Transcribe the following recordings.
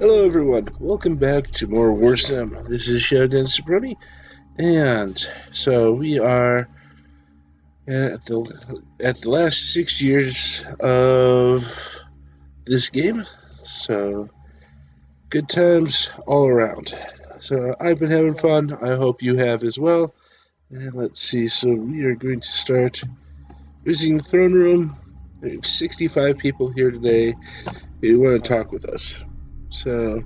Hello everyone, welcome back to more Warsim. This is ShadowDancerBrony, and so we are at the last 6 years of this game, so good times all around. So I've been having fun, I hope you have as well, and let's see, so we are going to start visiting the throne room. We have 65 people here today who want to talk with us, so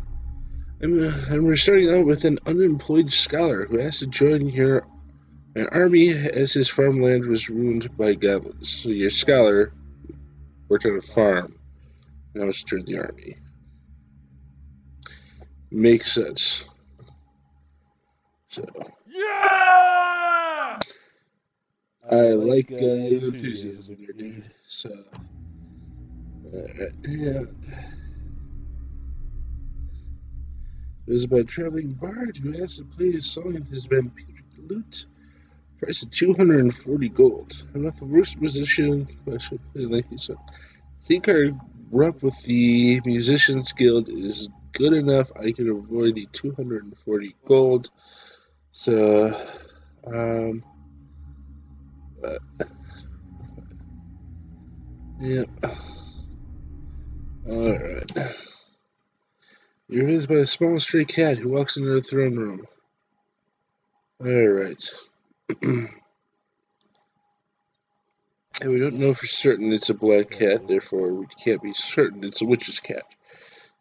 and we're starting out with an unemployed scholar who has to join an army as his farmland was ruined by goblins. So your scholar worked on a farm, now has to join the army. Makes sense. So yeah! I like enthusiasm here, dude. So alright, yeah. It was about a traveling bard who has to play a song with his vampiric lute. Price of 240 gold. I'm not the worst musician, but I should play like this. I think our rep with the Musicians Guild is good enough. I can avoid the 240 gold. So, yeah. Alright. You're visited by a small stray cat who walks into the throne room. Alright. And we don't know for certain it's a black cat, therefore we can't be certain it's a witch's cat.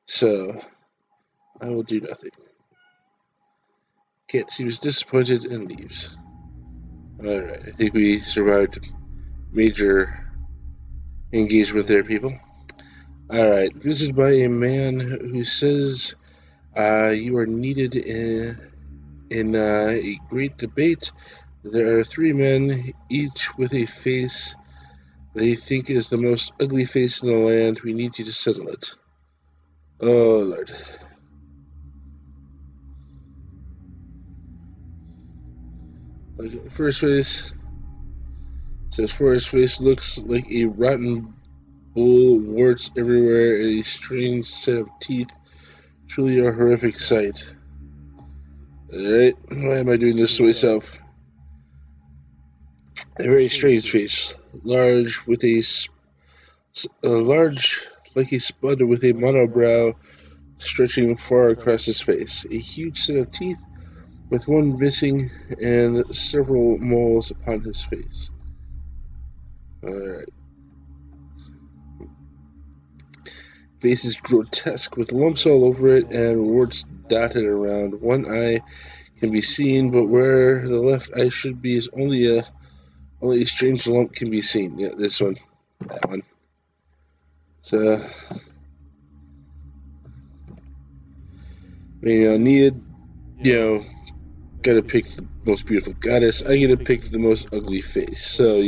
So, I will do nothing. Cat seems disappointed and leaves. Alright, I think we survived major engagement there, people. Alright, visited by a man who says you are needed in a great debate. There are 3 men, each with a face they think is the most ugly face in the land. We need you to settle it. Oh, Lord. Look at the first face. It says, for his face looks like a rotten bull, warts everywhere, and a strange set of teeth. Truly a horrific sight. Alright, why am I doing this to myself? A very strange face. Large, with large like a spud with a monobrow stretching far across his face. A huge set of teeth, with one missing, and several moles upon his face. Alright. Face is grotesque, with lumps all over it and warts dotted around. One eye can be seen, but where the left eye should be is only a strange lump can be seen. Yeah, this one. That one. So, gotta pick the most beautiful goddess. I gotta pick the most ugly face. So,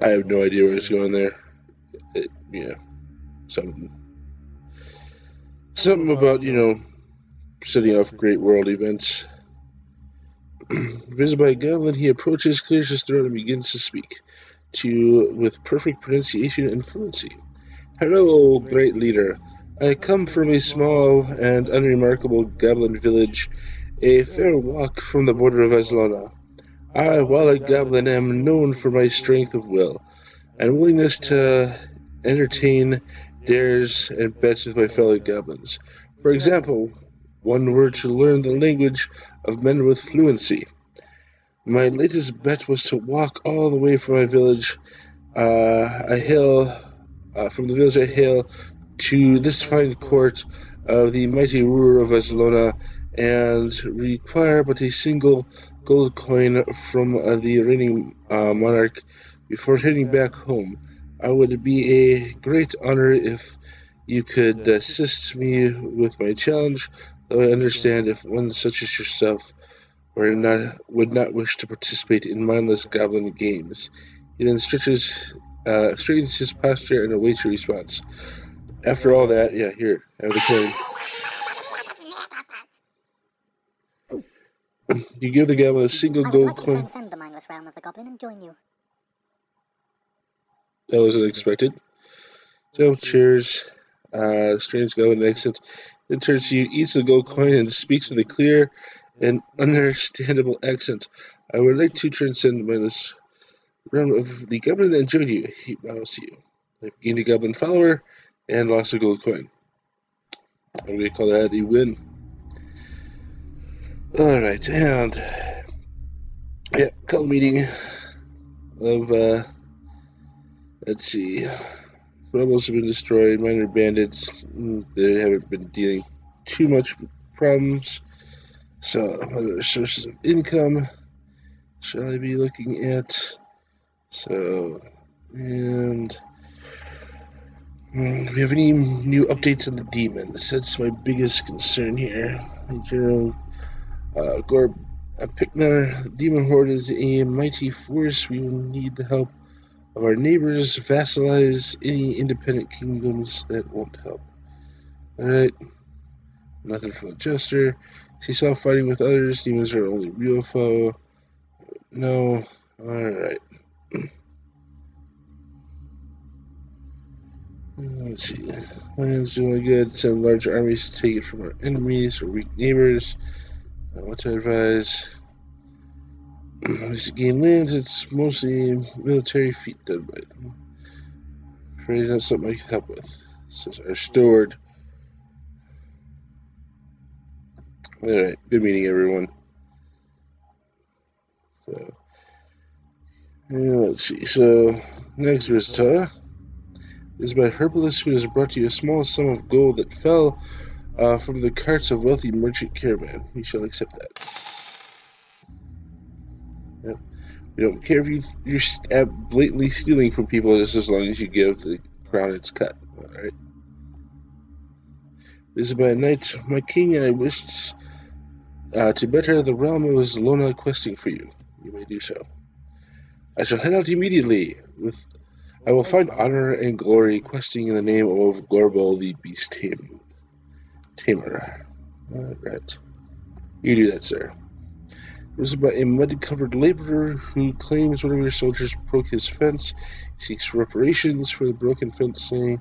I have no idea where it's going there. Something about, setting off great world events. Visited by a goblin, he approaches, clears his throat, and begins to speak to you with perfect pronunciation and fluency. Hello, great leader. I come from a small and unremarkable goblin village, a fair walk from the border of Aslona. I, while a goblin, am known for my strength of will and willingness to entertain dares and bets with my fellow goblins. For example, one were to learn the language of men with fluency. My latest bet was to walk all the way from my village, from the village I hail, to this fine court of the mighty ruler of Aslona, and require but a single gold coin from the reigning monarch before heading back home. I would be a great honor if you could assist me with my challenge, though I understand if one such as yourself would not wish to participate in mindless goblin games. He then straightens his posture and awaits your response. After all that, yeah, here, have the coin. You give the goblin a single gold coin. I would like to transcend the mindless realm of the goblin and join you. That was unexpected. So, cheers. strange goblin accent, then turns to you, eats the gold coin, and speaks with a clear and understandable accent. I would like to transcend this realm of the goblin and join you. He bows to you. I've gained a goblin follower and lost a gold coin. I'm going to call that a win. Alright, and yeah, call a meeting of let's see. Rebels have been destroyed, minor bandits, they haven't been dealing too much problems. So, other sources of income shall I be looking at? So, and do we have any new updates on the demons? That's my biggest concern here. General Gorb Pickner, the demon horde is a mighty force. We will need the help of our neighbors. Vassalize any independent kingdoms that won't help. Alright. Nothing from the jester. See self fighting with others. Demons are only real foe. No. Alright. Let's see. Land's doing good. Send large armies to take it from our enemies or weak neighbors. What to advise? As to gain lands, it's mostly military feat done by them. Afraid that's something I can help with. Says are stored. Alright, good meeting everyone. So, yeah, let's see. So, next visitor is by herbalist who has brought you a small sum of gold that fell from the carts of wealthy merchant caravan. You shall accept that. Yep. We don't care if you're blatantly stealing from people, just as long as you give the crown its cut. Alright. This is by night, my king. I wished to better the realm of Aslona questing for you. You may do so. I shall head out immediately. I will find honor and glory questing in the name of Gorbel the Beast Tamer. Alright. You do that, sir. This is about a mud-covered laborer who claims one of your soldiers broke his fence. He seeks reparations for the broken fence, saying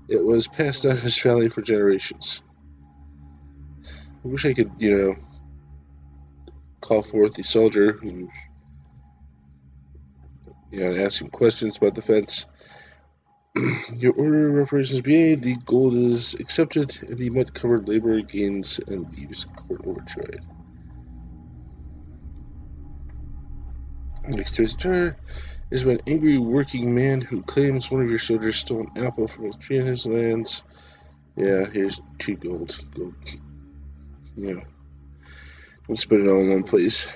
it was passed down his family for generations. I wish I could, call forth the soldier who, and ask him questions about the fence. Your order of reparations being, the gold is accepted, and the mud-covered laborer gains and leaves court overjoyed. Next to his turn is an angry working man who claims one of your soldiers stole an apple from a tree in his lands. Yeah, here's 2 gold. Yeah. Don't spend it all in one place.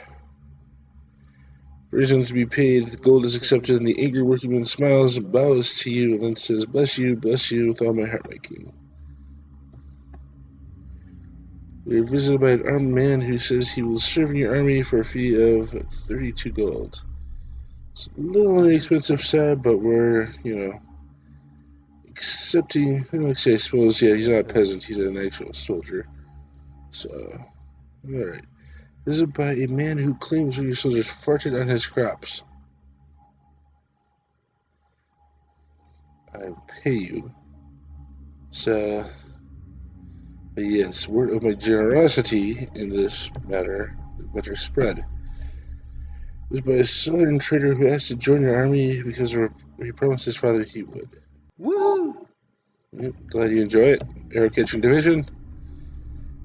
Reason to be paid. The gold is accepted, and the angry working man smiles and bows to you, and then says, bless you with all my heart, my king. We are visited by an armed man who says he will serve in your army for a fee of 32 gold. It's a little on the expensive side, but we're, accepting. I suppose, yeah, he's not a peasant, he's an actual soldier. So, alright. Visited by a man who claims one of your soldiers farted on his crops. I will pay you. So, but yes, word of my generosity in this matter is better spread. It was by a southern trader who asked to join your army because he promised his father he would. Woo! Yep, glad you enjoy it. Arrow Catching Division.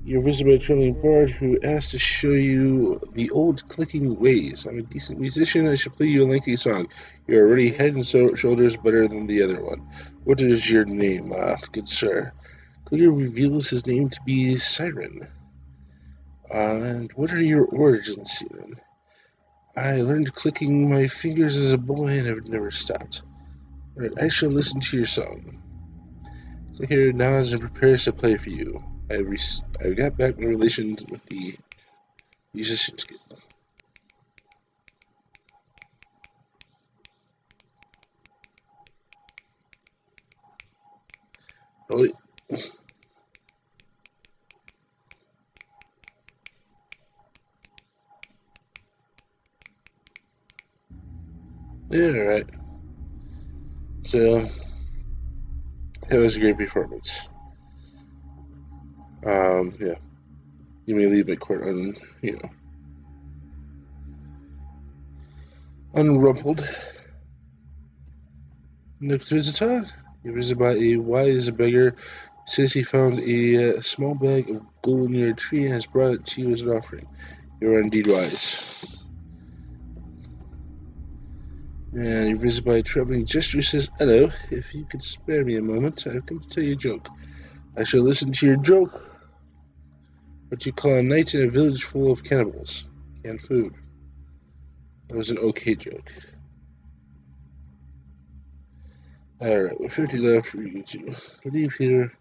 You're visited by a traveling bard who asked to show you the old clicking ways. I'm a decent musician. I should play you a lengthy song. You're already head and shoulders better than the other one. What is your name, good sir? Clicker reveals his name to be Siren. And what are your origins, Siren? I learned clicking my fingers as a boy and have never stopped. Alright, I shall listen to your song. Clicker nods and prepares to play for you. I've got back my relations with the musicians guild. Oh, yeah, alright. So, That was a great performance. Yeah. You may leave my court unrumpled. Next visitor, you're visited by a wise beggar who says he found a small bag of gold near a tree and has brought it to you as an offering. You are indeed wise. And you're visited by a traveling jester who says, hello, if you could spare me a moment, I've come to tell you a joke. I shall listen to your joke. What you call a night in a village full of cannibals. Canned food. That was an okay joke. Alright, we're 50 left for you to leave here.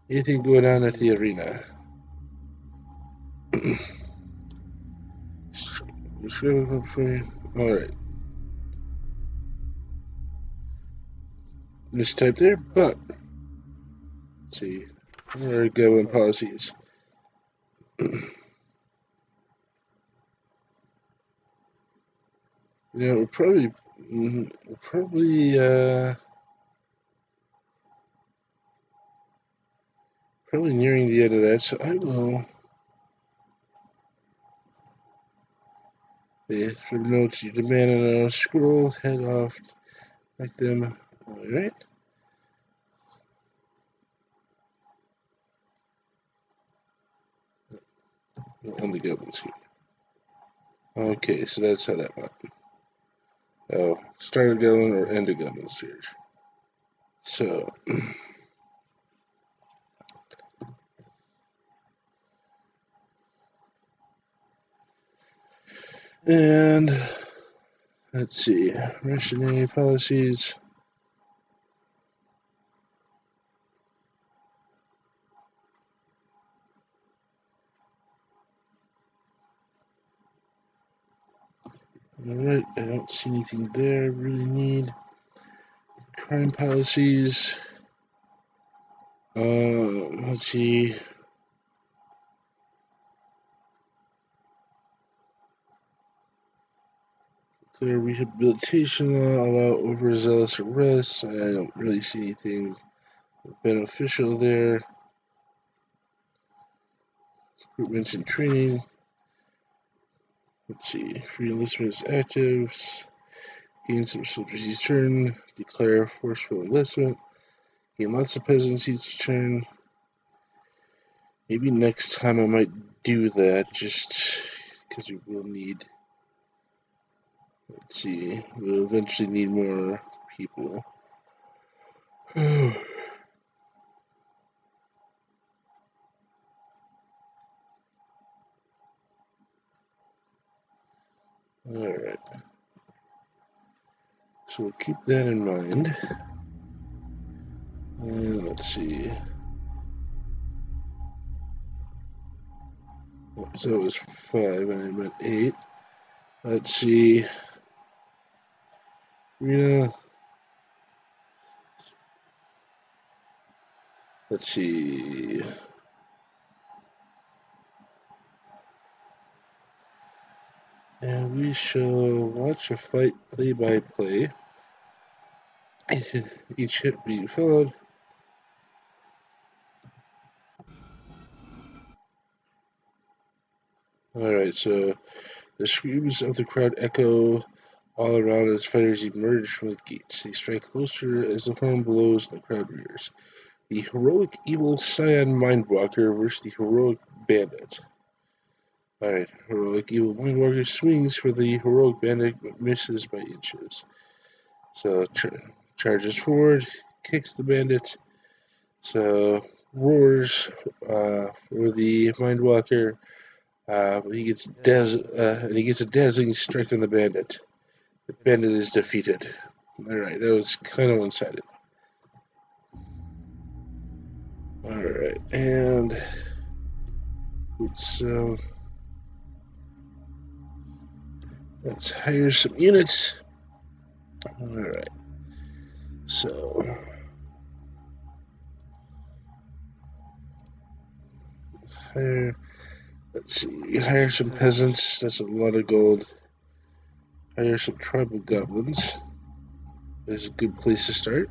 Anything going on at the arena? Alright. Mistype there, but let's see. What are goblin policies? We're probably nearing the end of that, so I will. For notes, you demand a scroll, head off, like them. Alright. On the goblins here. Okay, so that's how that went. Oh, start a goblin or end a goblin search. So. And let's see, mercenary policies. Alright, I don't see anything there I really need. Crime policies. Let's see. Their rehabilitation law, allow overzealous arrests. I don't really see anything beneficial there. Recruitment and training. Let's see. Free enlistment is actives. Gain some soldiers each turn. Declare forceful enlistment. Gain lots of peasants each turn. Maybe next time I might do that, just because we will need. Let's see. We'll eventually need more people. Alright. So we'll keep that in mind. And let's see. So it was 5 and I meant 8. Let's see. Let's see. And we shall watch a fight play by play. Each hit being followed. Alright, so the screams of the crowd echo all around as fighters emerge from the gates. They strike closer as the horn blows and the crowd rears. The heroic evil Scion Mindwalker versus the heroic bandit. Alright, heroic evil Mindwalker swings for the heroic bandit but misses by inches. So charges forward, kicks the bandit. So roars for the Mindwalker. He gets and he gets a dazzling strike on the bandit. The bandit is defeated. Alright, that was kind of one-sided. Alright, and let's hire some units. Alright, so let's see, hire some peasants. That's a lot of gold. Hire some tribal goblins. There's a good place to start.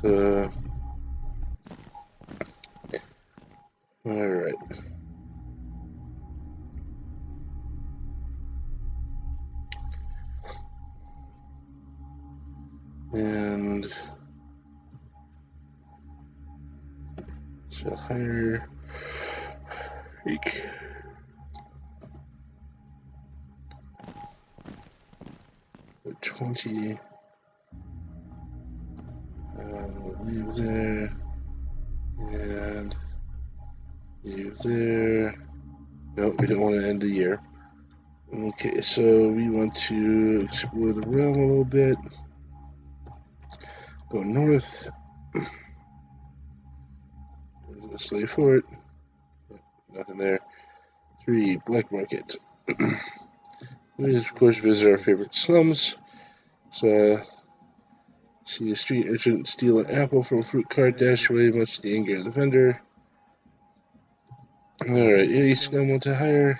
So, alright. And so hire 20. We'll leave there. And leave there. No, we don't want to end the year. Okay, so we want to explore the realm a little bit. Go north. There's the slave fort. Nothing there. 3, black market. We, of course, visit our favorite slums. So, see a street urchin steal an apple from a fruit cart, dash away, much to the anger of the vendor. Alright, 80 scum want to hire.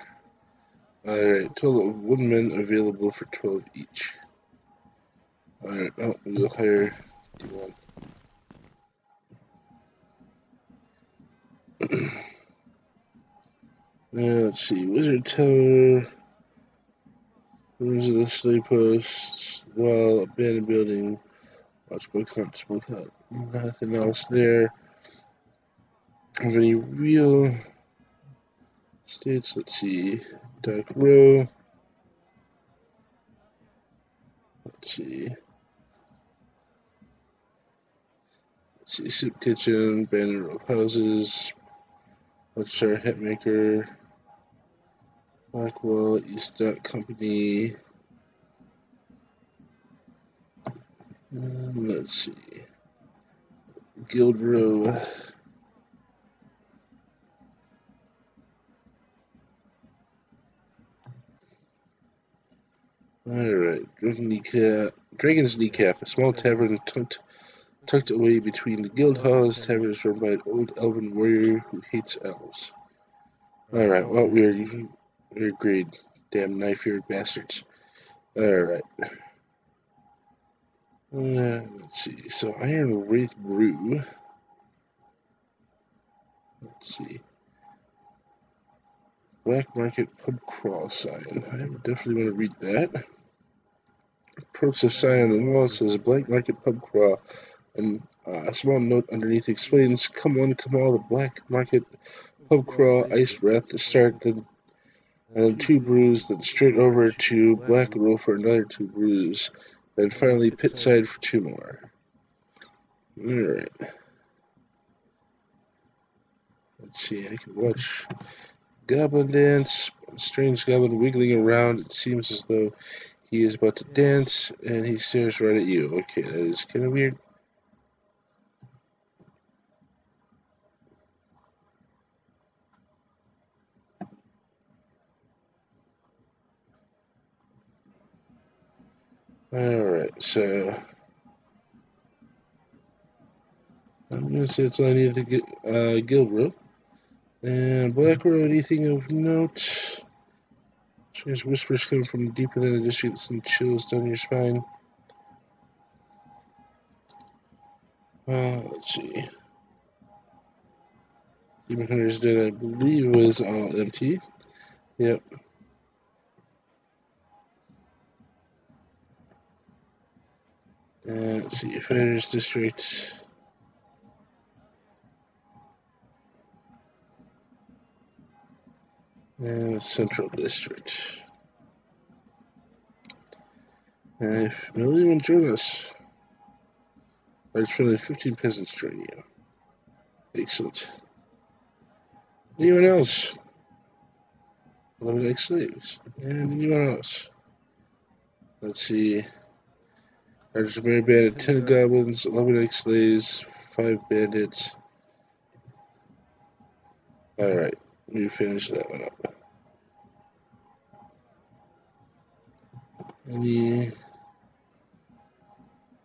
Alright, total of 1 men available for 12 each. Alright, oh, we'll hire D1. Let's see, Wizard Tower. Rooms of the slave post. Wall, abandoned building. Watchbook hunt, smoke hut. Nothing else there. Have any real estates? Let's see. Dark Row. Let's see. Soup kitchen, abandoned row of houses. Watchtower, Hitmaker. Blackwall, East Dock Company. Let's see. Guild Row. Alright, Dragon's Kneecap, a small tavern tucked away between the guild halls. Tavern is run by an old elven warrior who hates elves. Alright, well, we're agreed. Damn knife-eared bastards. Alright. Let's see. So, Iron Wraith Brew. Let's see. Black Market Pub Crawl sign. I definitely want to read that. Approach the sign on the wall. It says Black Market Pub Crawl. And a small note underneath explains, come one, come all, the Black Market Pub Crawl, iced wrath to start, and then 2 brews, then straight over to Black Row for another 2 brews, then finally pit side for 2 more. Alright. Let's see, I can watch Goblin dance. A strange goblin wiggling around. It seems as though he is about to dance, and he stares right at you. Okay, that is kind of weird. Alright, so I'm going to say that's all I need to get Guild Row. And Black Row, anything of note? Strange whispers come from deeper than the district, send chills down your spine. Let's see. Demon Hunter's Den, I believe, was all empty. Yep. Let's see, Fighters District. And Central District. And if anyone join us, large friendly 15 peasants join you. Excellent. Anyone else? 11 ex-slaves. And anyone else? Let's see. Large merry band of 10 goblins, 11 ex-slaves, 5 bandits. Alright, we finished that one up.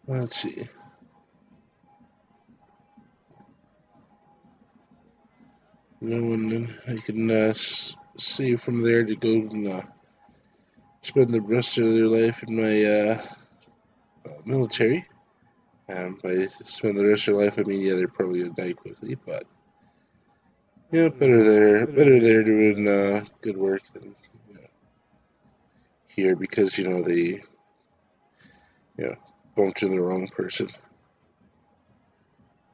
Let's see. No one I can save from there to go and spend the rest of their life in my military. By spend the rest of their life, I mean, yeah, they're probably gonna die quickly, but yeah, better there doing good work than here because they bumped into the wrong person.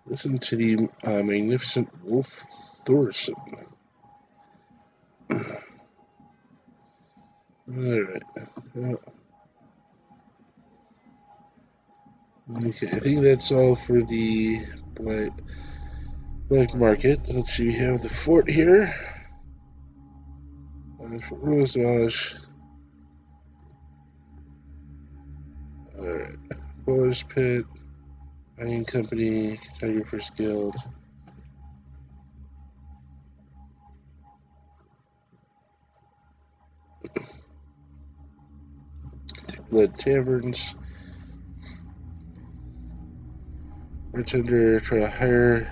Listen to the magnificent Wolf Thorson. Alright. Okay, I think that's all for the black market. Let's see, we have the fort here. Fort Rosemage. Alright. Bowler's Pit. Mining Company. Photographer's Guild. Thick Blood Taverns. Bartender, try to hire.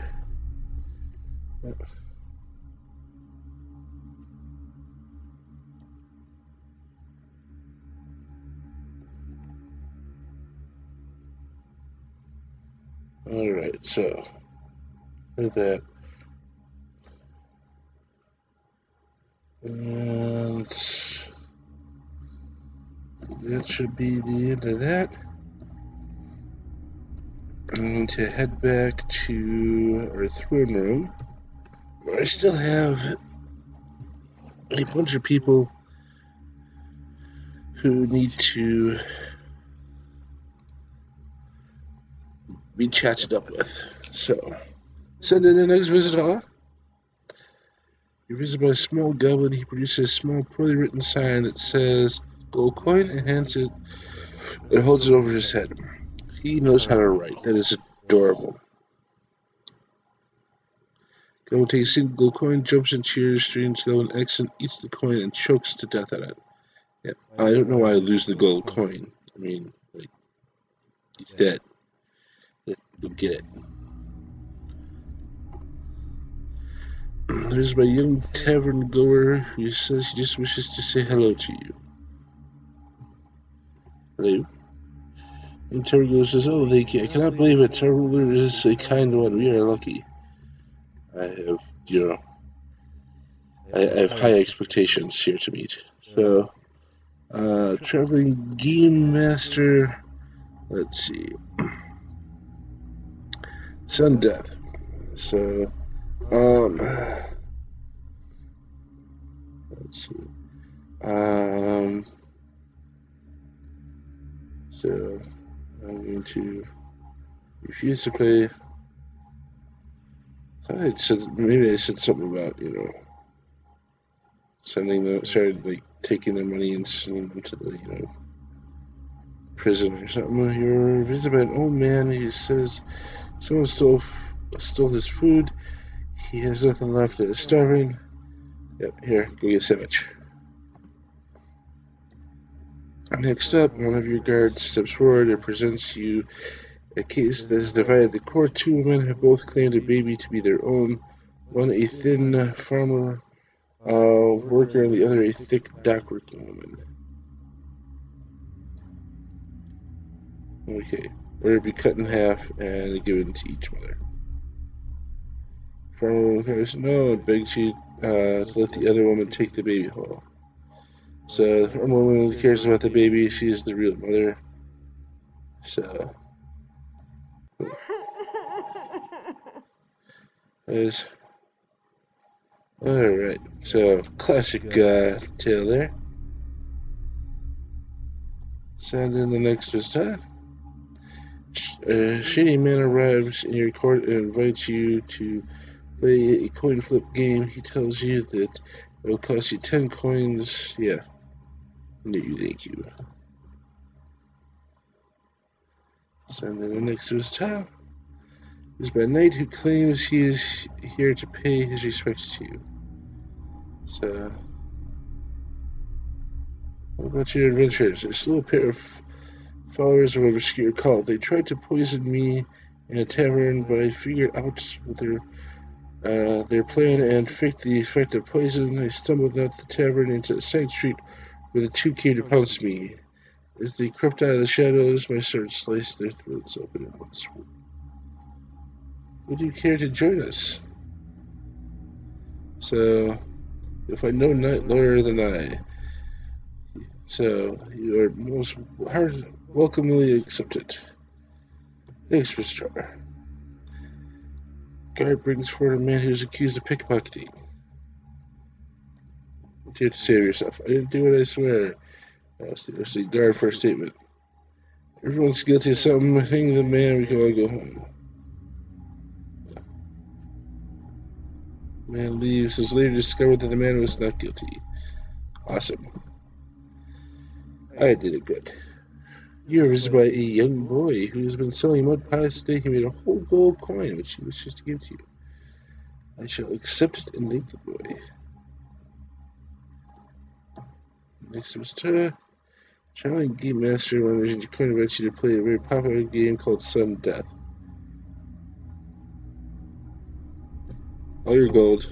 Alright, so look at that. And that should be the end of that. I'm going to head back to our throne room, where I still have a bunch of people who need to be chatted up with. So, send in the next visitor. You're visited by a small goblin. He produces a small, poorly written sign that says gold coin and hands it and holds it over his head. He knows how to write. That is adorable. Goblin takes a single gold coin, jumps and cheers, strange goblin exit, eats the coin, and chokes to death on it. Yeah, I don't know why I lose the gold coin. I mean, like, he's dead. You'll get it. There's my young tavern goer who says he just wishes to say hello to you. Hello? And tavern goer says, oh, thank you. I cannot believe it. Our ruler is a kind one. We are lucky. I have, I have high expectations here to meet. So, traveling game master. Let's see. Sun Death. So, let's see. So I'm going to refuse to play. I thought I said maybe I said something about sending them, started like taking their money and sending them to the prison or something. You're visited by an old man. He says someone stole his food. He has nothing left. They're starving. Yep, here, go get a sandwich. Next up, one of your guards steps forward and presents you a case that has divided the court. Two women have both claimed a baby to be their own. One a thin farmer worker and the other a thick dock-working woman. Okay, order to be cut in half and given to each mother. Farmer goes no and begs you to let the other woman take the baby whole. So the farmer woman cares about the baby. She is the real mother. So is alright. So classic tale there. Send in the next visitor. A shady man arrives in your court and invites you to play a coin flip game. He tells you that it will cost you 10 coins. Yeah. No, thank you. Send in the next visitor. Is by a knight who claims he is here to pay his respects to you. So, what about your adventures? There's a little pair of followers of an obscure cult. They tried to poison me in a tavern, but I figured out what their plan and faked the effect of poison. I stumbled out the tavern into a side street where the two came to pounce me. As they crept out of the shadows, my sword sliced their throats open in one swoop. Would you care to join us? So, you'll find no knight loyal than I. So, you are most welcomely accepted. Thanks, Mr. Guard brings forward a man who is accused of pickpocketing. What do you have to say of yourself? I didn't do it, I swear. That's the guard for a statement. Everyone's guilty of something. Hang the man, we can all go home. The man leaves. It's later discovered that the man was not guilty. Awesome. I did it good. You are visited by a young boy who has been selling mud pies today. He made a whole gold coin, which he wishes to give to you. I shall accept it and thank the boy. Next Mr. Traveling Game Master wanted to coin invite you to play a very popular game called Sudden Death. All your gold.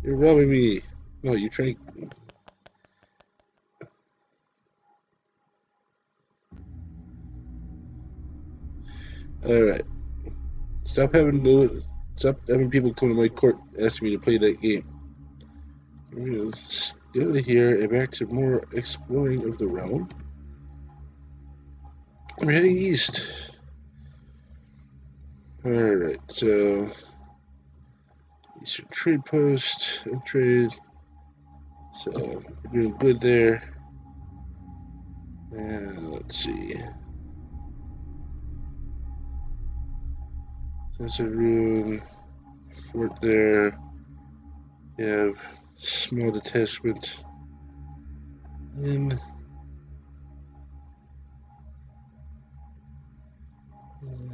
You're robbing me. No, you're trying. Alright. Stop having people come to my court asking me to play that game. We're going to get out of here and back to more exploring of the realm. We're heading east. Alright, so Eastern Trade Post and trade. So we're doing good there. And let's see. There's a ruin fort there. We have small detachment. And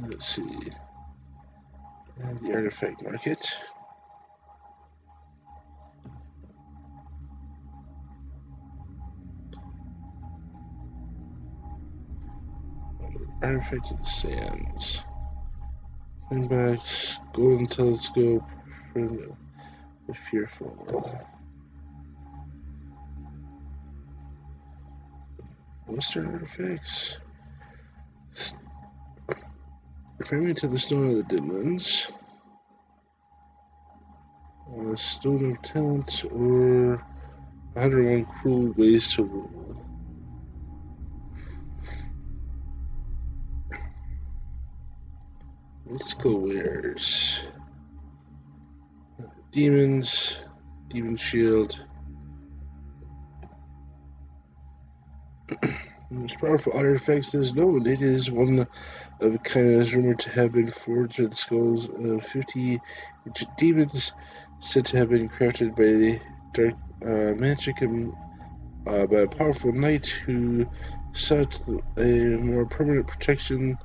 let's see. And the artifact market. Artifact of the Sands. Inbox, golden telescope, the fearful. Western artifacts. Framing to the Stone of the Deadlands. Stone of Talent, or 101 Cruel Ways to Rule. Mystical wares. Demons, Demon Shield. The most powerful artifacts that is known. It is one of a kind that is rumored to have been forged with the skulls of 50 ancient demons, said to have been crafted by the dark magic and by a powerful knight who sought a more permanent protection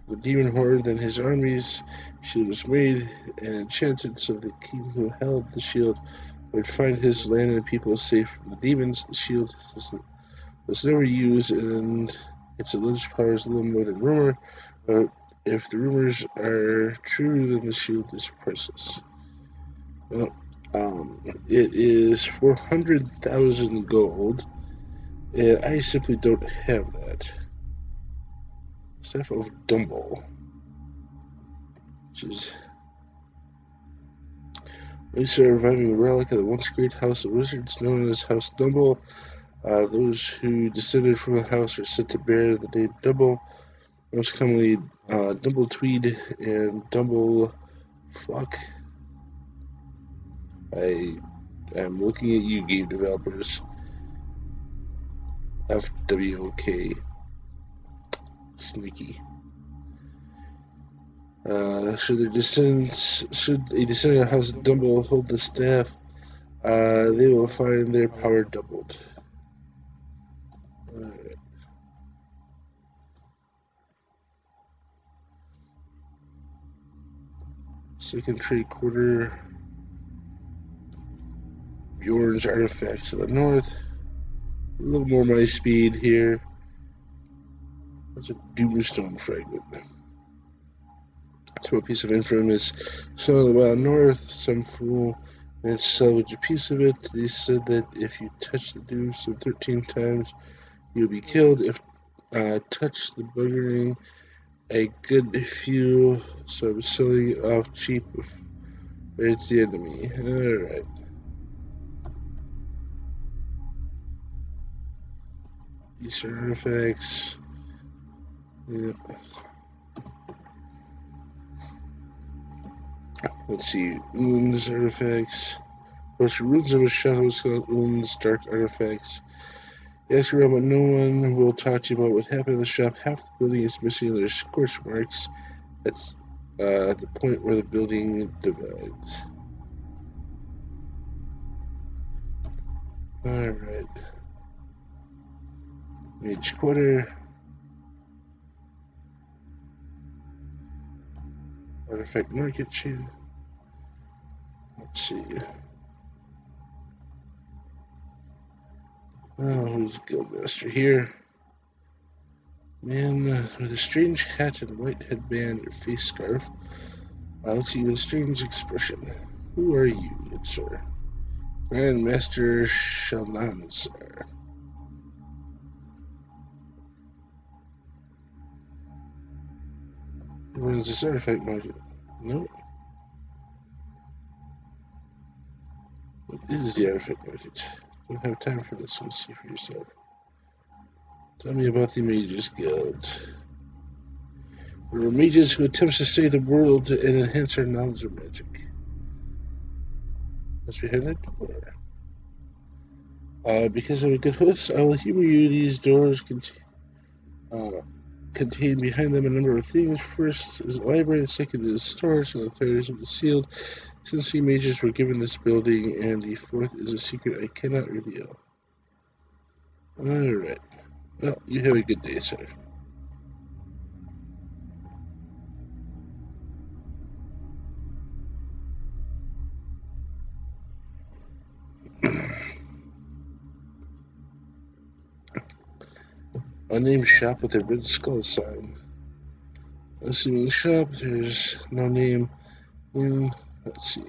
the demon horde than his armies. Shield was made and enchanted so the king who held the shield would find his land and people safe from the demons. The shield was never used, and its alleged power is little more than rumor. But if the rumors are true, then the shield is priceless. Well, it is 400,000 gold, and I simply don't have that. Staff of Dumble, which is a surviving relic of the once great house of wizards known as House Dumble. Those who descended from the house are said to bear the name Dumble, most commonly Dumble Tweed and Dumble Flock. I am looking at you, game developers. FWOK. Sneaky. Should a descendant of House Dumble hold the staff, they will find their power doubled. Alright. Second trade quarter. Bjorn's artifacts to the north. A little more my speed here. That's a Doomstone fragment. To a piece of infamous Son of the Wild North. Some fool managed to salvage a piece of it. They said that if you touch the Doomstone 13 times, You'll be killed if touch the buggering a good few, so I'm selling it off cheap if it's the enemy. Alright. These are artifacts. Yep. Let's see. Wounds, artifacts. Most runes of a shadow, wounds, dark artifacts. Ask around, but no one will talk to you about what happened in the shop. Half the building is missing, and there's scorch marks. That's at the point where the building divides. Alright. Mage quarter. Artifact market too. Let's see. Oh, who's Guildmaster here? Man with a strange hat and white headband and face scarf. Looks at you with a strange expression. Who are you, good sir? Grandmaster ShadowDancerBrony. Who runs this artifact market? No. What is the artifact market? Don't have time for this. Go see for yourself. Tell me about the Mages Guild. We're mages who attempts to save the world and enhance our knowledge of magic. What's behind that door? Because I'm a good host, I will humor you. These doors contain behind them a number of things. First is a library, the second is storage, and the third is sealed. Since we mages were given this building, and the fourth is a secret I cannot reveal. Alright. Well, you have a good day, sir. Unnamed shop with a red skull sign. Assuming shop, there's no name in. Let's see.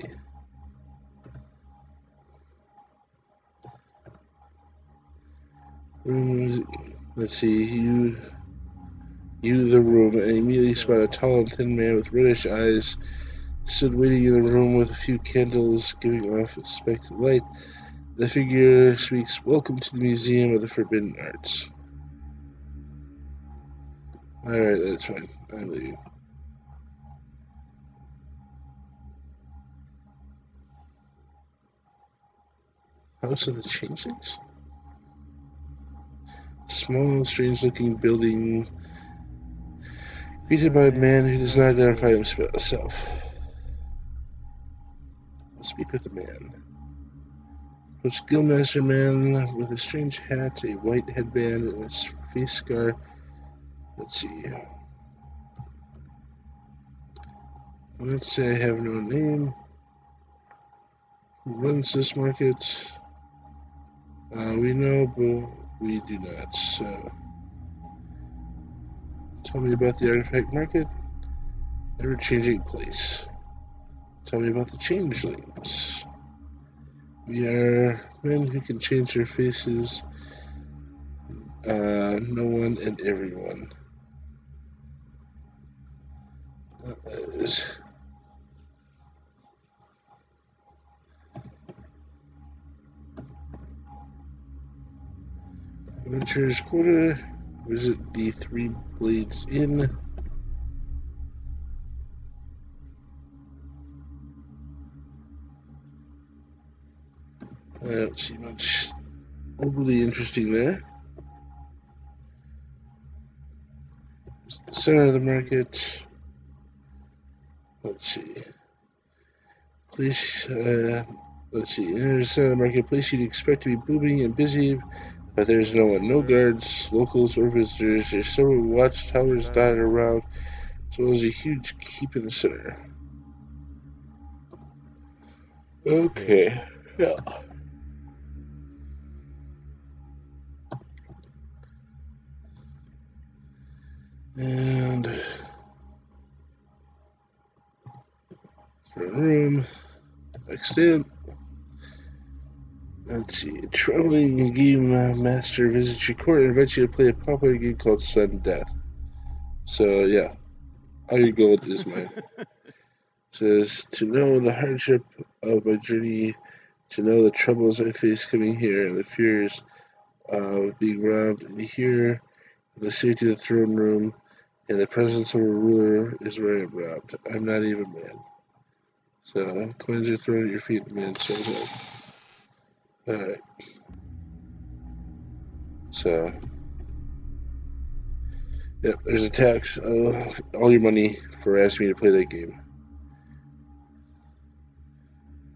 Let's see. You the room, and immediately spot a tall and thin man with reddish eyes. Stood waiting in the room with a few candles giving off a speck of light. The figure speaks, "Welcome to the Museum of the Forbidden Arts." Alright, that's fine. I'm leaving. House of the Changelings? Small, strange-looking building greeted by a man who does not identify himself. I'll speak with the man. Was Guildmaster man with a strange hat, a white headband, and a face scar. Let's see. Let's say I have no name. Who runs this market? We know, but we do not. So, tell me about the artifact market. Ever-changing place. Tell me about the changelings. We are men who can change their faces. No one and everyone. That is. Adventurers Quarter. Visit the Three Blades Inn. I don't see much overly interesting there. Just the center of the market. Let's see. Place, let's see. Enter the center of the marketplace. You'd expect to be booming and busy, but there's no one. No guards, locals, or visitors. There's several watchtowers dotted around, as well as a huge keep in the center. Okay. Yeah. And for a room, next in. Let's see. A troubling game master visits your court and invites you to play a popular game called Sudden Death. So, yeah. Iron Gold is mine. Says, to know the hardship of my journey, to know the troubles I face coming here, and the fears of being robbed, and here, in the safety of the throne room, in the presence of a ruler, is where I am robbed. I'm not even man. So, coins are thrown at your feet, the man shows up. Alright. So, yep, there's a tax. All your money for asking me to play that game.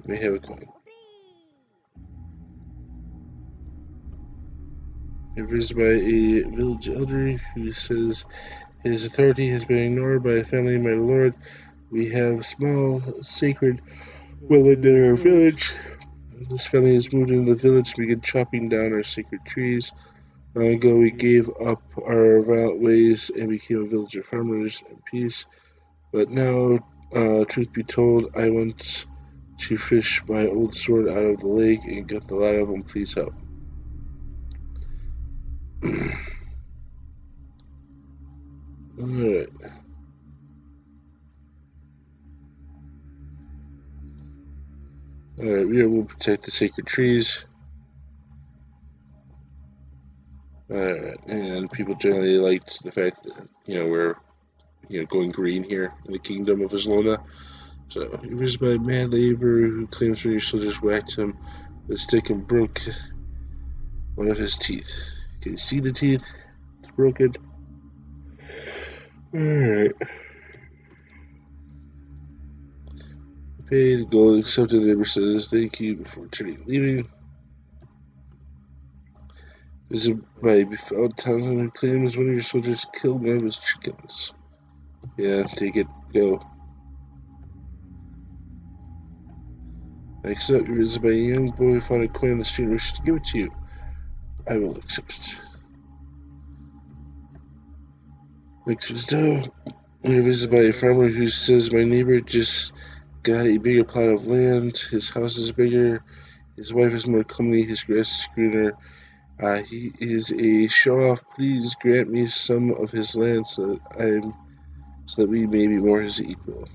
You may have a coin. You're visited by a village elder who says his authority has been ignored by a family, my lord. We have small, sacred woodland in our village. This family has moved into the village to begin chopping down our sacred trees. Long ago, we gave up our violent ways and became a village of farmers and peace. But now, truth be told, I want to fish my old sword out of the lake and get the lot of them. Please help. Alright. Alright, we will protect the sacred trees. Alright, and people generally liked the fact that, we're, going green here in the kingdom of Aslona. So, you're visited by a mad laborer who claims when your soldiers whacked him with a stick and broke one of his teeth. Can you see the teeth? It's broken. Alright. Paid gold, accepted. The neighbor says thank you before leaving. Visited by a befouled townsman who claims one of your soldiers killed one of his chickens. Yeah, take it. Go. Next up, you're visited by a young boy who found a coin on the street and wishes to give it to you. I will accept it. Next visit, you're visited by a farmer who says my neighbor just got a bigger plot of land. His house is bigger. His wife is more comely. His grass is greener. He is a show-off. Please grant me some of his land so that we may be more his equal.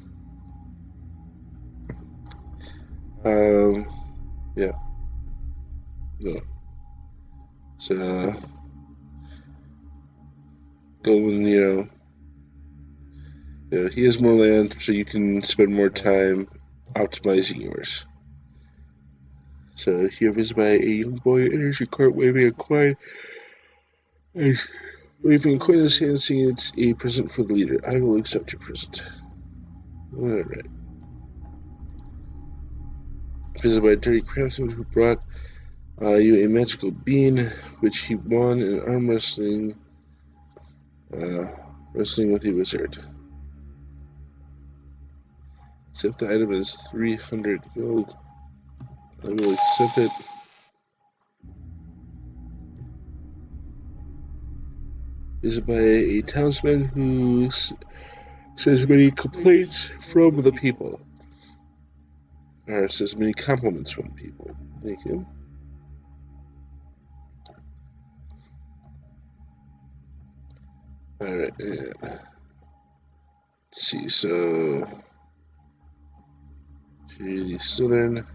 Yeah. No. So, go and, he has more land, so you can spend more time optimizing yours. So, here visited by a young boy enters your cart waving a coin. Waving a coin in his hand, saying it's a present for the leader. I will accept your present. Alright. Visited by a dirty craftsman who brought you a magical bean, which he won in arm wrestling with a wizard. Accept the item as 300 gold. I will accept it. Visited by a townsman who says many complaints from the people. Or says many compliments from the people. Thank you. Alright, let's see, so to the southern,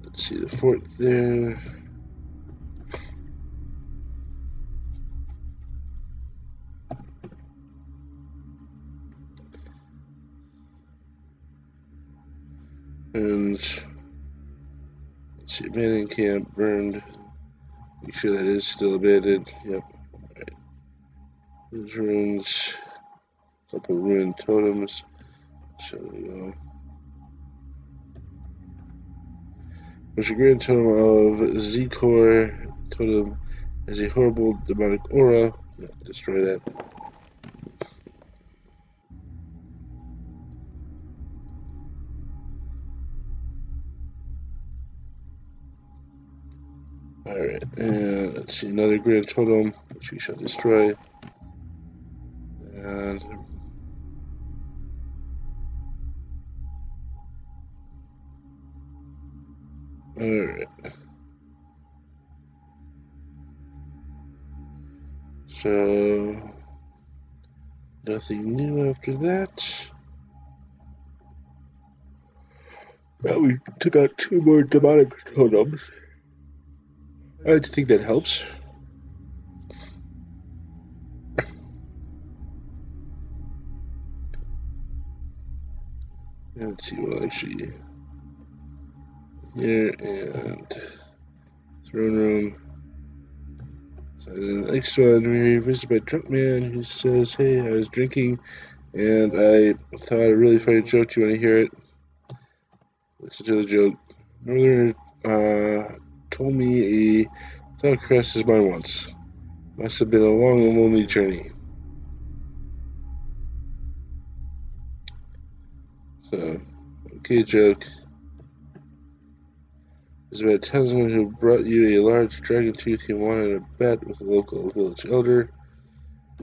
let's see the fort there. And let's see, abandoned camp, burned. Make sure that is still abandoned. Yep. Alright. There's ruins, a couple ruined totems. So there we go. There's a grand totem of Z-Core. Totem has a horrible demonic aura. Yeah, destroy that. Alright, and let's see, another grand totem, which we shall destroy. And alright. So, nothing new after that. Well, we took out 2 more demonic totems. I like to think that helps. Let's see, well, actually, here and throne room. So in the next one, we're visited by a drunk man who says, "Hey, I was drinking and I thought a really funny joke. Do you want to hear it?" Listen to the joke. Northerner told me a thought crossed his mind once. Must have been a long and lonely journey. So, okay, joke. It's about a townsman who brought you a large dragon tooth he wanted a bet with a local village elder.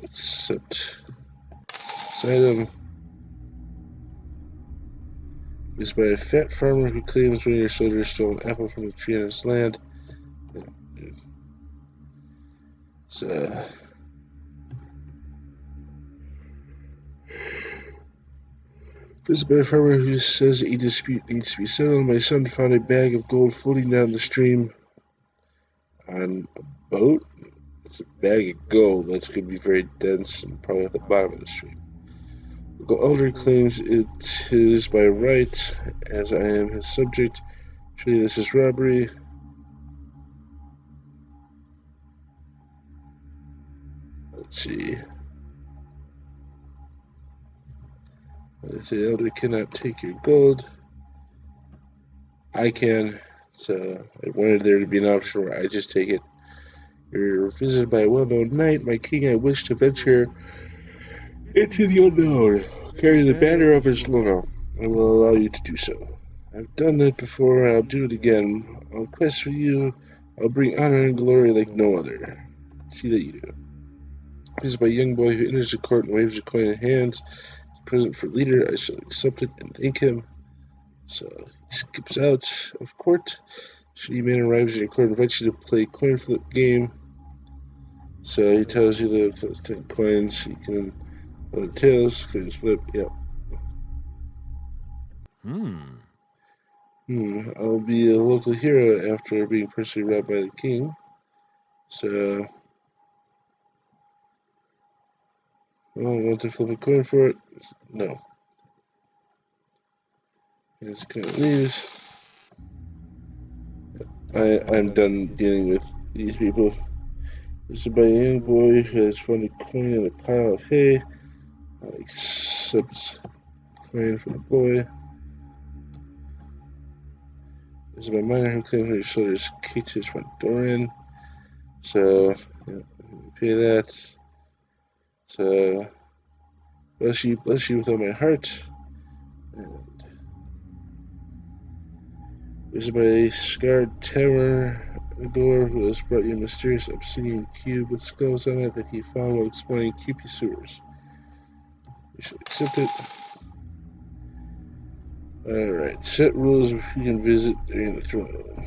Except, beside him is by a fat farmer who claims one of your soldiers stole an apple from a tree on his land. Yeah, dude. So, this is by a farmer who says a dispute needs to be settled. My son found a bag of gold floating down the stream on a boat. It's a bag of gold that's going to be very dense and probably at the bottom of the stream. Local elder claims it is by right, as I am his subject. Surely this is robbery. Let's see. The elder cannot take your gold. I can, so I wanted there to be an option where I just take it. You're visited by a well-known knight. My king, I wish to venture into the unknown. Carry the banner of Aslona. I will allow you to do so. I've done it before, and I'll do it again. I'll quest for you. I'll bring honor and glory like no other. See that you do. This is by a young boy who enters the court and waves a coin in hands. As a present for leader, I shall accept it and thank him. So he skips out of court. Shitty man arrives in your court and invites you to play a coin flip game. So he tells you that it costs 10 coins. You can pull the tails, coins flip. Yep. I'll be a local hero after being personally robbed by the king. So, want to flip a coin for it? No. This kind of leaves. I'm done dealing with these people. This is by a young boy who has found a coin in a pile of hay. Accepts coin from the boy. This is by a miner who claims his shoulders kicked his front door in. So, yeah, pay that. So, bless you with all my heart. And this is by a scarred tower door who has brought you a mysterious obsidian cube with skulls on it that he found while exploring creepy sewers. You should accept it. Alright, set rules of who can visit during the throne room.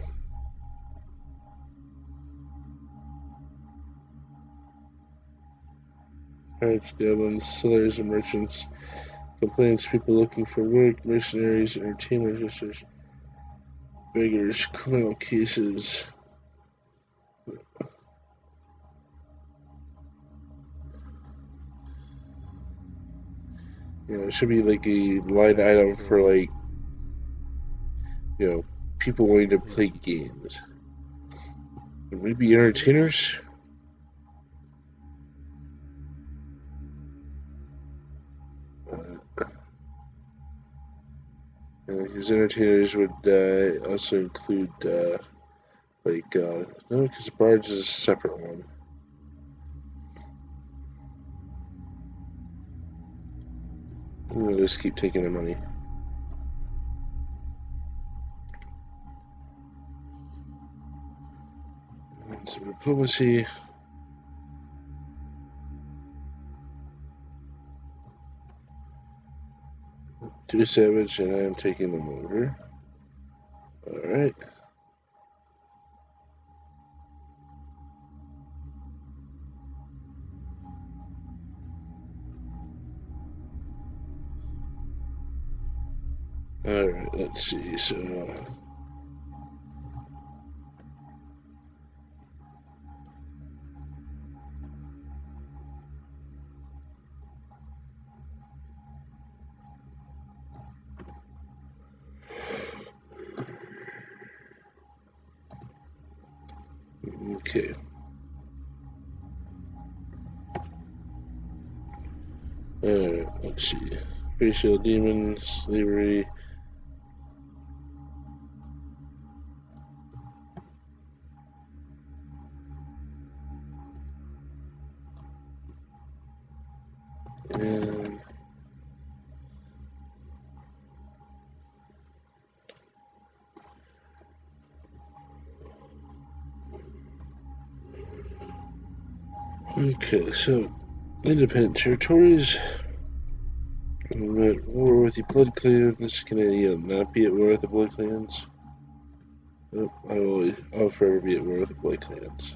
Pirates, goblins, sellers, and merchants. Complaints, people looking for work, mercenaries, entertainers, visitors, beggars, criminal cases. You know, it should be like a line item for, like, you know, people wanting to play games. Maybe entertainers? Because entertainers would also include, no, because bards is a separate one. I'm gonna just keep taking the money. Some diplomacy. Too savage, and I am taking them over. Alright. Alright, let's see, so... Okay. Alright, let's see. Racial demons, slavery. And okay, so independent territories. I'm at war with the blood clans. Can I not be at war with the blood clans? Nope, I'll forever be at war with the blood clans.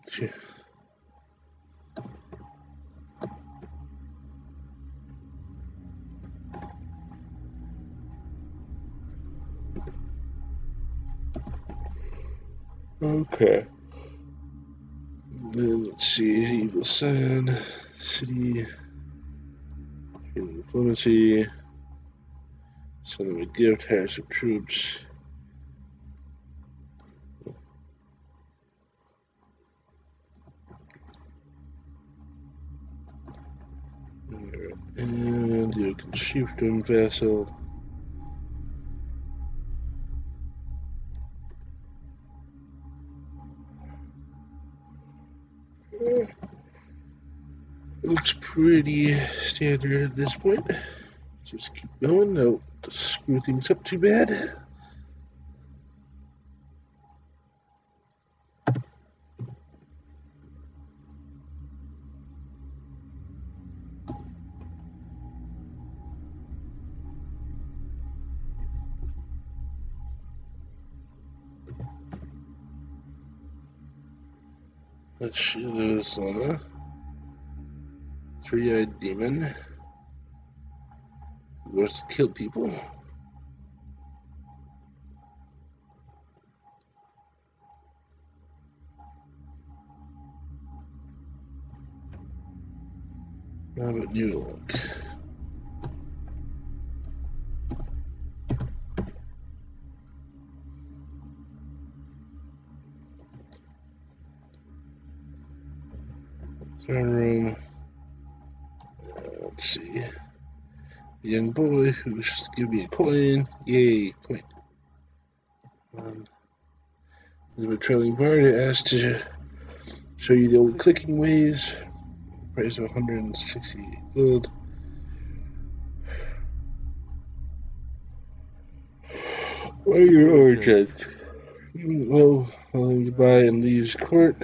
Sure. Okay. Then let's see, Evil Sun, City, Diplomacy, send them a gift, hire some troops. And you can shift them, vassal. Looks pretty standard at this point. Just keep going, don't screw things up too bad. Let's ShadowDancerBrony. Three-eyed demon. Who wants to kill people. How about New York? Throne room. Let's see. A young boy who's give me a coin. Yay, coin. There's a trailing bard asked to show you the old clicking ways. Price of 160 gold. What are your origins? Well, you buy and leaves court.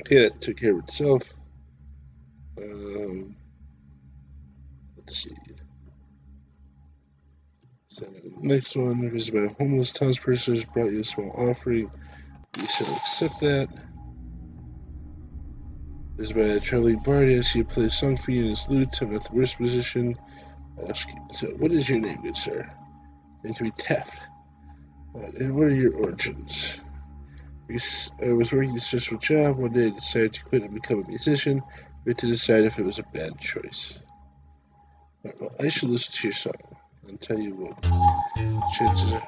Okay, that took care of itself. Let's see. Next one, visit by a homeless townsperson has brought you a small offering. You shall accept that. Visit by a traveling bard, asks you to play a song for you in his lute. I'm at the worst position. Ask you. So, what is your name, good sir? Going to be Taft. And what are your origins? I was working a stressful job. One day I decided to quit and become a musician. We had to decide if it was a bad choice. Right, well, I should listen to your song. I'll tell you what. Chances are.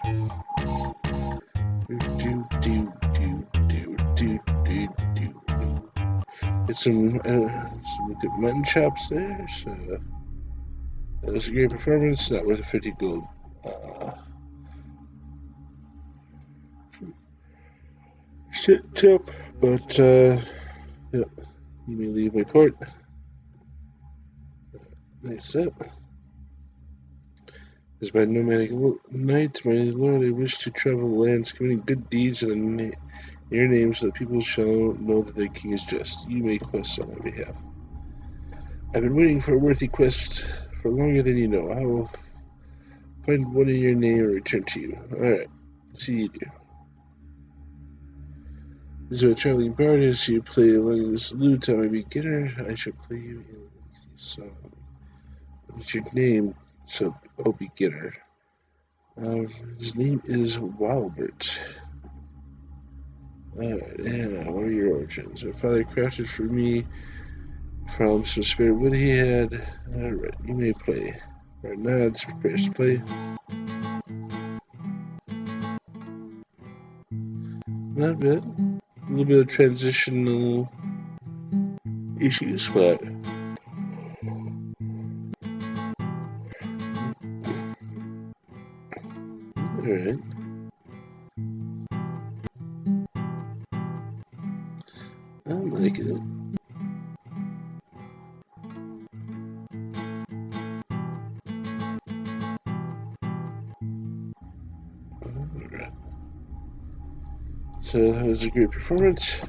Get some good mutton chops there. So that was a great performance. Not worth a 50 gold. Shit tip, but yeah, you may leave my court. Next up is by nomadic knight, my lord. I wish to travel the lands, committing good deeds in your name, so that people shall know that their king is just. You may quest on my behalf. I've been waiting for a worthy quest for longer than you know. I will find one in your name and return to you. Alright, see you do. As a traveling bard, as you play along this lute, I'm a beginner. I shall play you a lengthy song. What's your name? So, oh, beginner. His name is Wildbert. Yeah, what are your origins? My father crafted for me from some spare wood he had. Alright, you may play. Alright, nods, prepares to play. Not bad. A little bit of transitional issues, but alright. I'm liking it. Alright. So that was a great performance.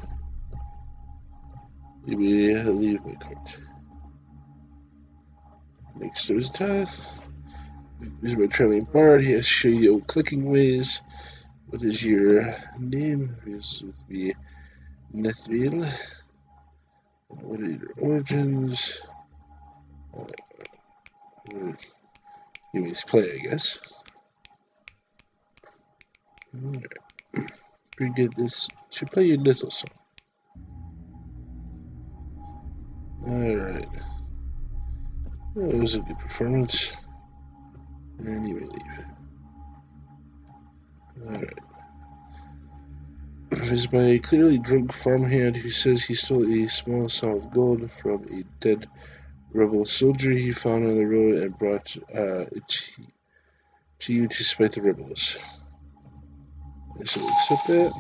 You may leave my cart. Next to his tie. This is my traveling bard. He has to show you old clicking ways. What is your name? This is with me, Nethville. What are your origins? You may play, I guess. Alright. Pretty good. This should play you a little song. Alright. That was a good performance. And you may leave. Alright. It is by a clearly drunk farmhand who says he stole a small sum of gold from a dead rebel soldier he found on the road and brought it to you to spite the rebels. I shall accept that.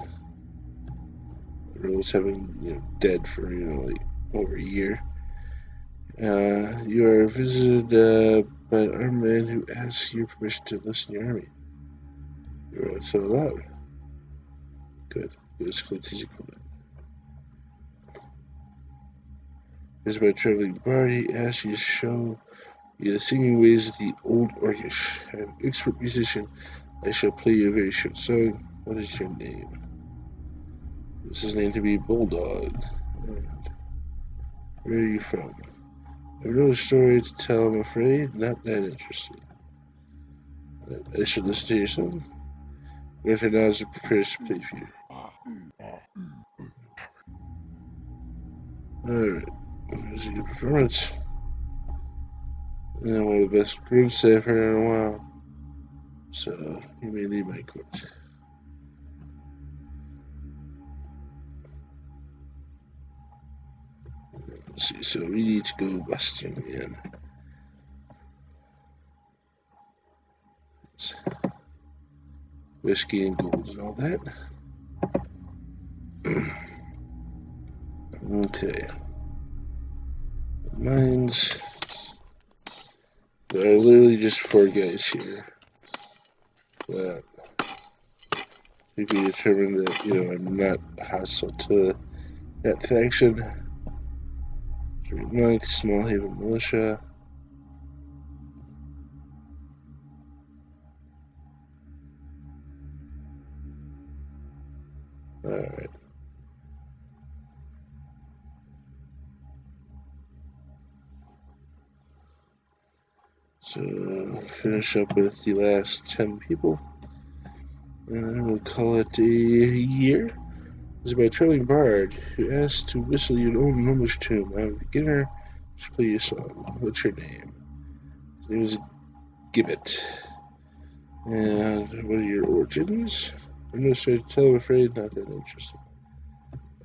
The rebels have been, dead for, like over a year. You are visited by an armed man who asks your permission to enlist in your army. You are so allowed. Good. It's Clinty's equipment. As by traveling bard, he asks you to show you the singing ways of the old Orcish. I am an expert musician. I shall play you a very short song. What is your name? This is named to be Bulldog. And where are you from? I have no story to tell, I'm afraid. Not that interesting. I should listen to your song. If it now is prepared to play for you. Alright. That was a good performance. And one of the best groups I've heard in a while. So, you may leave my court. Let's see, so we need to go busting in. Whiskey and gold and all that. Okay. Mines. There are literally just 4 guys here. But we can determine that, I'm not hostile to that faction. Monks, Small Haven Militia. Alright. So, finish up with the last 10 people. And then we'll call it a year. This is by a traveling bard who asks to whistle you an old gnomish tune. I'm a beginner. Should play you a song. What's your name? His name is Gibbet. And what are your origins? I'm no story to tell, I'm afraid. Not that interesting.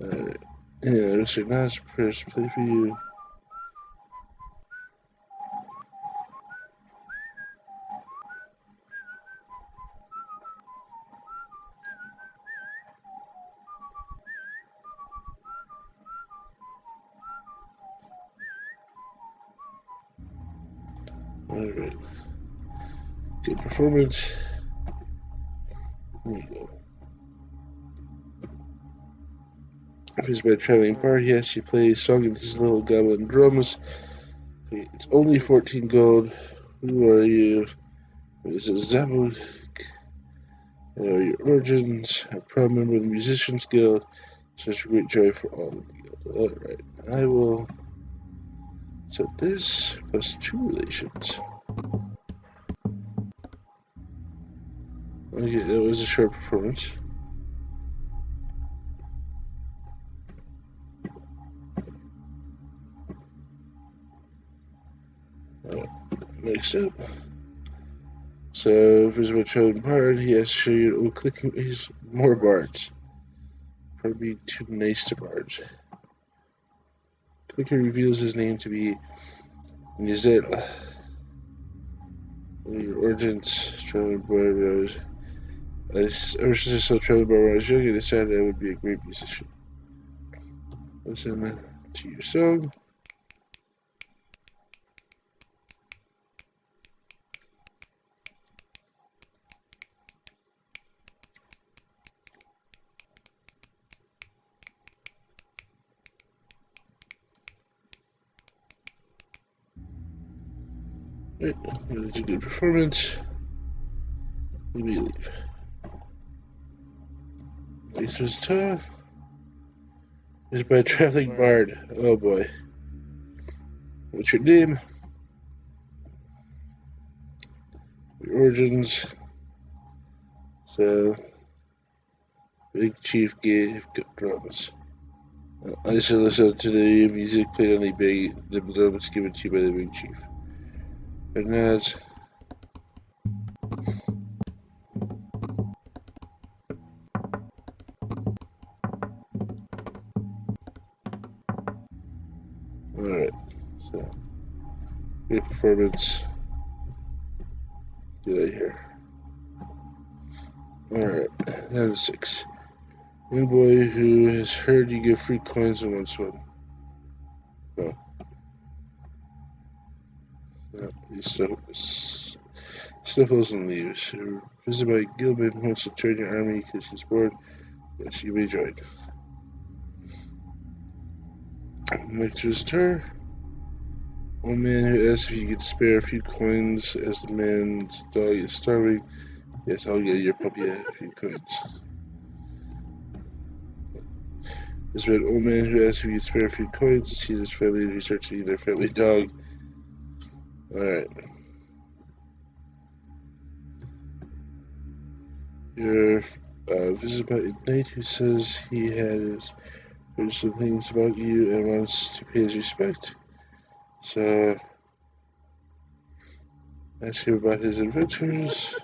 Alright. Yeah, Mr. Nas prepares to play for you. Alright. Good performance. There we go. If it's by a traveling bard, yes, you play a song of this little goblin drums. It's only 14 gold. Who are you? What is it? Zabuk? What are your origins? A proud member of the Musicians Guild. Such a great joy for all of you. Alright, I will set this plus 2 relations. Okay, that was a short performance. Next up. So, visible chosen bard, he has to show you clicking his more bards. Probably too nice to bards. Clicker reveals his name to be Nizela. Your origins, traveling bard. Ever since I saw traveling bard when I was young, I decided I would be a great musician. Listen to your song. Right, that was a good performance. We leave. Next was Ta. Is by a traveling bard. Oh boy. What's your name? Your origins. So, Big Chief gave good drums. I shall listen to the music played on the drums given to you by the Big Chief. And that's alright. So, good performance. Get out here. Alright, now 6. New boy who has heard you get free coins in one swim. No. No, he sniffles and leaves. Visited by Gilman wants to join your army because he's bored. Yes, you may join. Next is her. One man who asks if you could spare a few coins as the man's dog is starving. Yes, I'll get your puppy a few coins. There's been an old man who asks if you could spare a few coins to see his family researching their family dog. Alright. You're visited by a knight who says he has heard some things about you and wants to pay his respect. So, ask him about his adventures.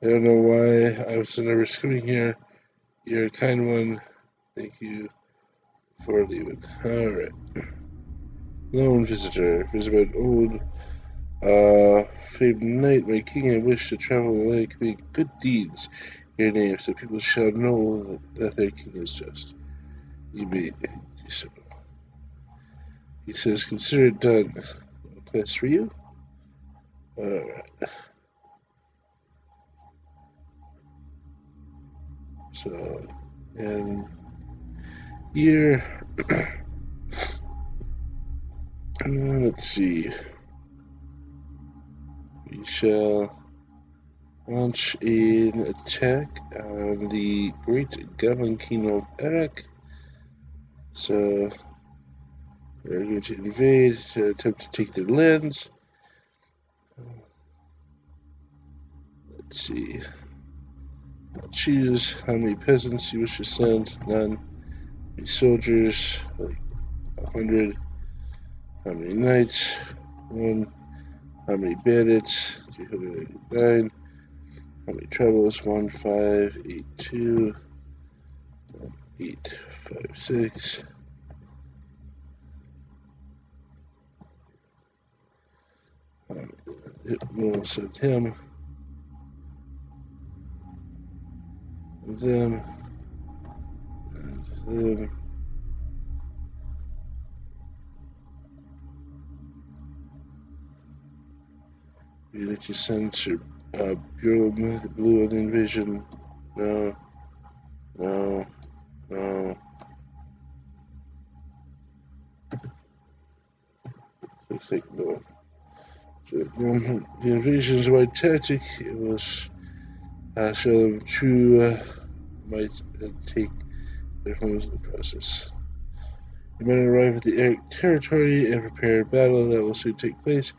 I don't know why I was never coming here. You're a kind one. Thank you for leaving. Alright. Lone visitor. Visited by an old famed knight. My king, I wish to travel the land and make good deeds in your name, so people shall know that their king is just. You may do so. He says, consider it done. No quest for you? Alright. So, and here, let's see. We shall launch an attack on the great goblin kingdom of Eric. So, we're going to invade to attempt to take their lands. Let's see. I'll choose how many peasants you wish to send. None. How many soldiers? Like 100. How many knights? 1. How many bandits? 389. How many travelers? 1, 5, 8, 2. 8, 5, 6. We'll send him. Them. And them. You need to send to Bureau of the Blue of the Invasion. No. No. No. Looks like no. So, the invasion is a white tactic. It was show them true might take their homes in the process. You might arrive at the Eric territory and prepare a battle that will soon take place.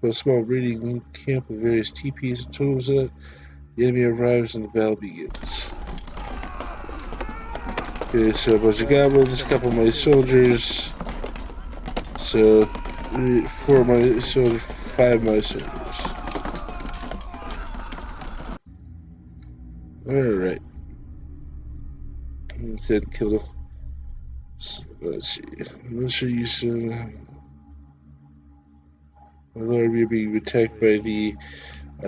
A small raiding camp with various teepees and totems in it. The enemy arrives and the battle begins. Okay, so a bunch of goblins, a couple of my soldiers. So 4 of my soldiers, 5 of my soldiers. Alright. Instead, kill. So, let's see. Let's show you some. My lord, we are being attacked by the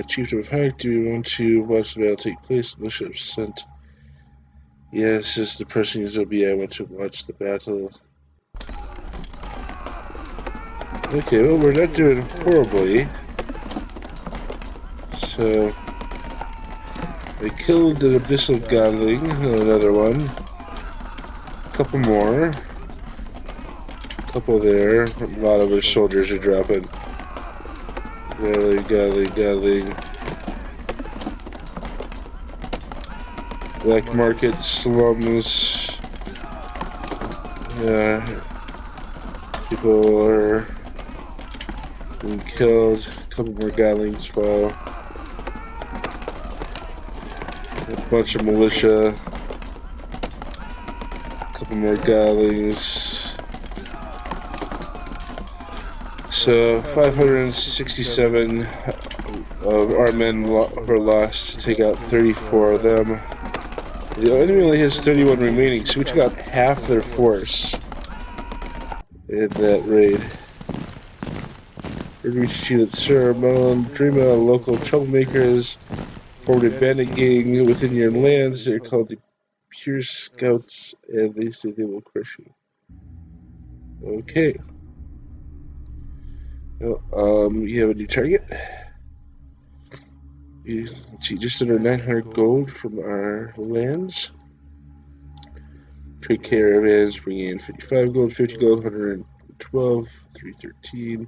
Chieftain of Hark. Do we want to watch the battle take place? Militia have sent. Yes, it's the person who's OB. I want to watch the battle. Okay, well, we're not doing horribly. So, I killed an Abyssal Godling, another one. A couple more. A couple there. A lot of our soldiers are dropping. Godling. Black market, slums. People are being killed. A couple more Godlings fall. A bunch of militia. A couple more Godlings. So 567 of our men were lost to take out 34 of them. The enemy only has 31 remaining, so we took out half their force in that raid. We reached you that Sir Melon, dream of local troublemakers, formed a bandit gang within your lands. They're called the Pure Scouts, and they say they will crush you. Okay. Well, you have a new target. Let's see, just under 900 gold from our lands. Trade caravans bringing in 55 gold, 50 gold, 112, 313,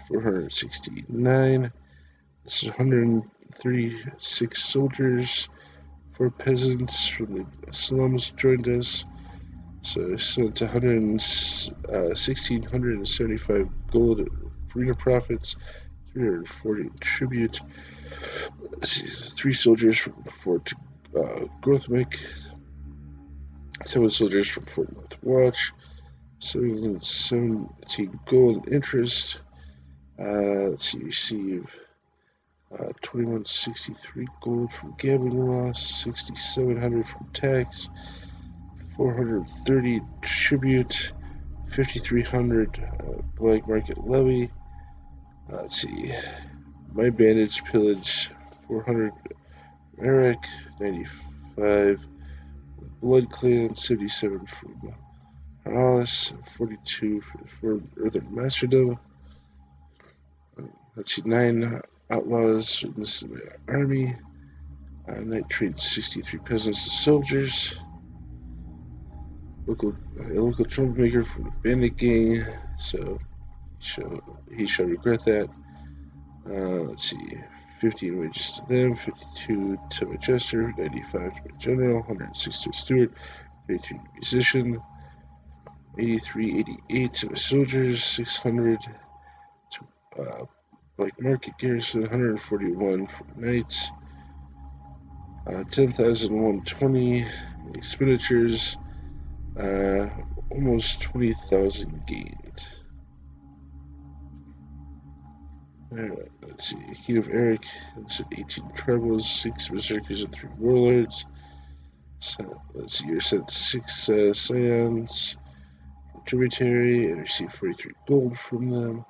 469. This is 136 soldiers. 4 peasants from the slums joined us. So I sent 1,675 gold at arena profits, 340 in tribute. Let's see, 3 soldiers from Fort Growthwick, 7 soldiers from Fort North Watch, 17 gold in interest. Let's see, receive 2163 gold from gambling loss, 6700 from tax, 430 tribute, 5300 black market levy. Let's see, my bandage pillage 400 from Eric, 95 Blood Clan, 77 from Alice, 42 for Earthen Masterdom. Let's see, 9 outlaws in this army. Night trade 63 peasants to soldiers. Local troublemaker from the bandit gang, so he shall regret that. Let's see, 15 wages to them, 52 to my jester, 95 to my general, 160 to my steward, 83 to musician, 83, 88 to my soldiers, 600 to black market garrison, 141 for knights, 10,120 expenditures, almost 20,000 gained. Alright, let's see. King of Eric, this is 18 tribals, 6 berserkers, and 3 warlords. So, let's see, you're sent 6 scions from tributary and receive 43 gold from them.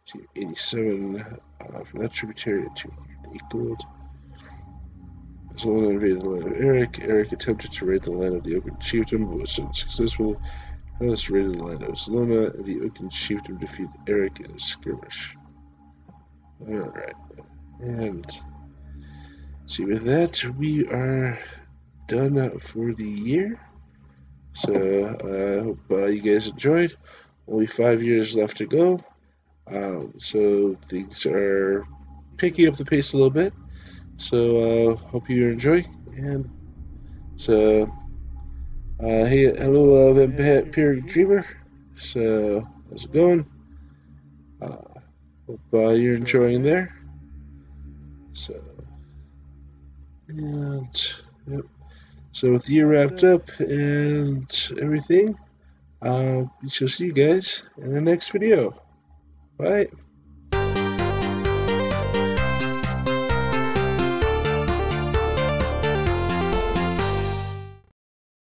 Receive 87 from that tributary and 208 gold. Aslona invaded the land of Eric. Eric attempted to raid the land of the Oaken Chieftain, but was unsuccessful. Alice raided the land of Aslona, and the Oaken Chieftain defeated Eric in a skirmish. Alright, and see, with that, we are done for the year. So, I hope you guys enjoyed. Only 5 years left to go. So, things are picking up the pace a little bit. So, hope you enjoy. And so, Hey, hello, Vampiric Dreamer. So, how's it going? Hope you're enjoying there. So, and yep. So with the year wrapped up and everything, we shall see you guys in the next video. Bye.